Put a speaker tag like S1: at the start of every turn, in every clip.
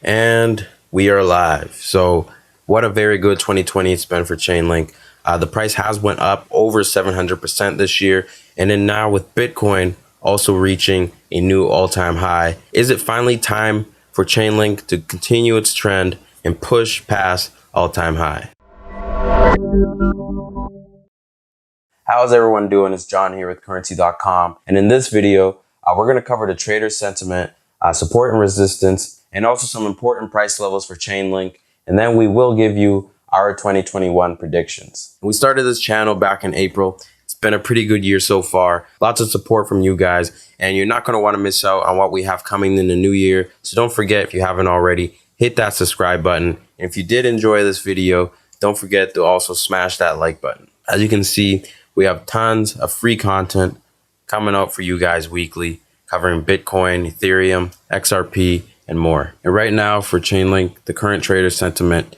S1: And we are live. So what a very good 2020 it's been for Chainlink. The price has went up over 700% this year. And then now with Bitcoin also reaching a new all-time high, is it finally time for Chainlink to continue its trend and push past all-time high? How's everyone doing? It's John here with Currency.com. And in this video, we're going to cover the trader sentiment, support and resistance, and also some important price levels for Chainlink. And then we will give you our 2021 predictions. We started this channel back in April. It's been a pretty good year so far. Lots of support from you guys, and you're not going to want to miss out on what we have coming in the new year. So don't forget, if you haven't already, hit that subscribe button. And if you did enjoy this video, don't forget to also smash that like button. As you can see, we have tons of free content coming out for you guys weekly, covering Bitcoin, Ethereum, XRP, and more. And right now for Chainlink, the current trader sentiment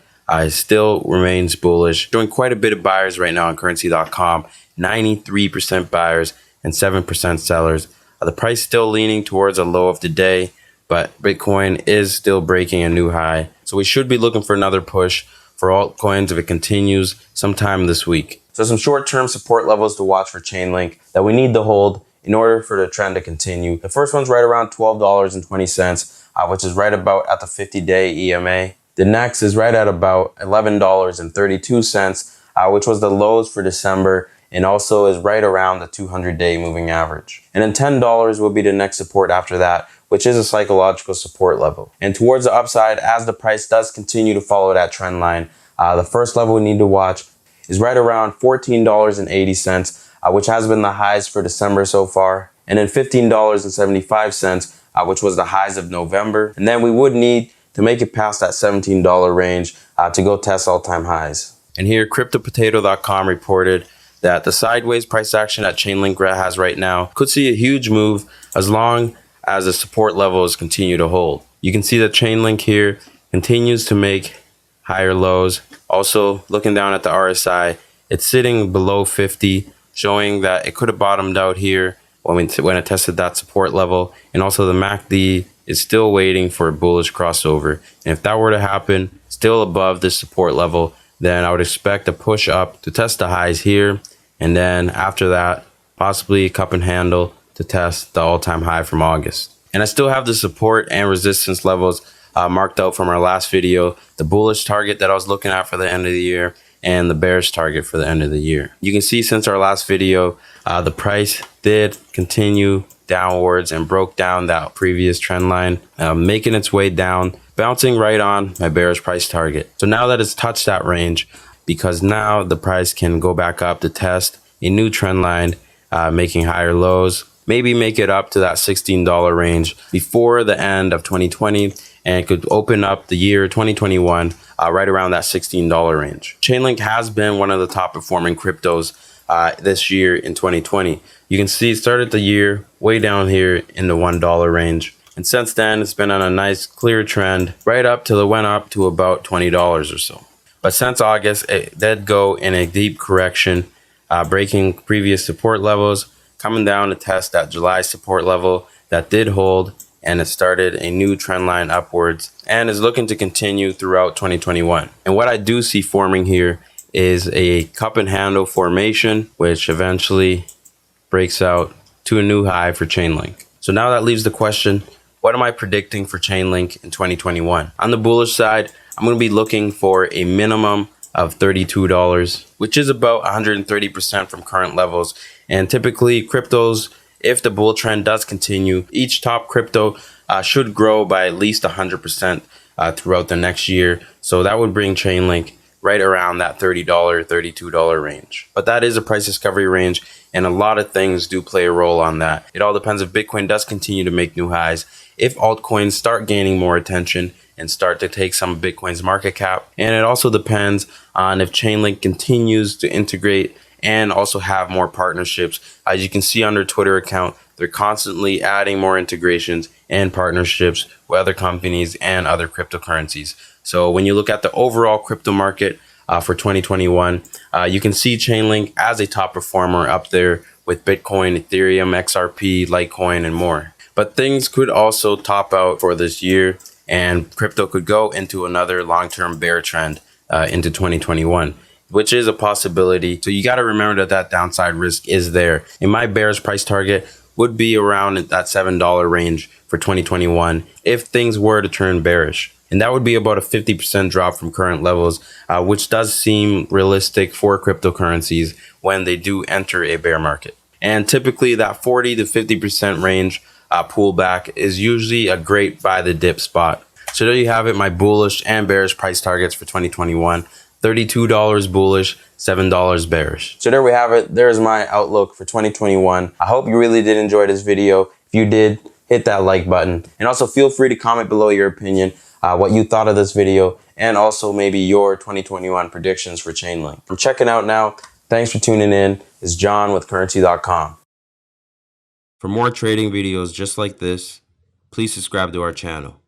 S1: still remains bullish, showing quite a bit of buyers right now on Currency.com, 93% buyers and 7% sellers. The price still leaning towards a low of the day, but Bitcoin is still breaking a new high. So we should be looking for another push for altcoins if it continues sometime this week. So some short-term support levels to watch for Chainlink that we need to hold in order for the trend to continue. The first one's right around $12.20, which is right about at the 50-day EMA. The next is right at about $11.32, which was the lows for December, and also is right around the 200-day moving average. And then $10 will be the next support after that, which is a psychological support level. And towards the upside, as the price does continue to follow that trend line, the first level we need to watch is right around $14.80, which has been the highs for December so far, and then $15.75, which was the highs of November. And then we would need to make it past that $17 range to go test all-time highs. And here, CryptoPotato.com reported that the sideways price action that Chainlink has right now could see a huge move as long as the support levels continue to hold. You can see that Chainlink here continues to make higher lows. Also, looking down at the RSI, it's sitting below 50, showing that it could have bottomed out here when it tested that support level. And also the MACD is still waiting for a bullish crossover. And if that were to happen, still above this support level, then I would expect a push up to test the highs here. And then after that, possibly a cup and handle to test the all-time high from August. And I still have the support and resistance levels marked out from our last video, the bullish target that I was looking at for the end of the year, and the bearish target for the end of the year. You can see since our last video, the price did continue downwards and broke down that previous trend line, making its way down, bouncing right on my bearish price target. So now that it's touched that range, because now the price can go back up to test a new trend line, making higher lows, maybe make it up to that $16 range before the end of 2020, and it could open up the year 2021 right around that $16 range. Chainlink has been one of the top performing cryptos this year in 2020. You can see it started the year way down here in the $1 range. And since then, it's been on a nice clear trend right up till it went up to about $20 or so. But since August, it did go in a deep correction, breaking previous support levels, coming down to test that July support level that did hold, and it started a new trend line upwards and is looking to continue throughout 2021. And what I do see forming here is a cup and handle formation, which eventually breaks out to a new high for Chainlink. So now that leaves the question, what am I predicting for Chainlink in 2021? On the bullish side, I'm going to be looking for a minimum of $32, which is about 130% from current levels. And typically cryptos, if the bull trend does continue, each top crypto should grow by at least 100% throughout the next year. So that would bring Chainlink right around that $30, $32 range. But that is a price discovery range, and a lot of things do play a role on that. It all depends if Bitcoin does continue to make new highs, if altcoins start gaining more attention and start to take some of Bitcoin's market cap. And it also depends on if Chainlink continues to integrate and also have more partnerships. As you can see on their Twitter account, they're constantly adding more integrations and partnerships with other companies and other cryptocurrencies. So when you look at the overall crypto market for 2021, you can see Chainlink as a top performer up there with Bitcoin, Ethereum, XRP, Litecoin, and more. But things could also top out for this year and crypto could go into another long-term bear trend into 2021, which is a possibility. So you got to remember that that downside risk is there. And my bearish price target would be around that $7 range for 2021 if things were to turn bearish. And that would be about a 50% drop from current levels, which does seem realistic for cryptocurrencies when they do enter a bear market. And typically that 40 to 50% range pullback is usually a great buy the dip spot. So there you have it, my bullish and bearish price targets for 2021. $32 bullish, $7 bearish. So there we have it. There's my outlook for 2021. I hope you really did enjoy this video. If you did, hit that like button. And also feel free to comment below your opinion, what you thought of this video, and also maybe your 2021 predictions for Chainlink. I'm checking out now. Thanks for tuning in. It's John with Currency.com. For more trading videos just like this, please subscribe to our channel.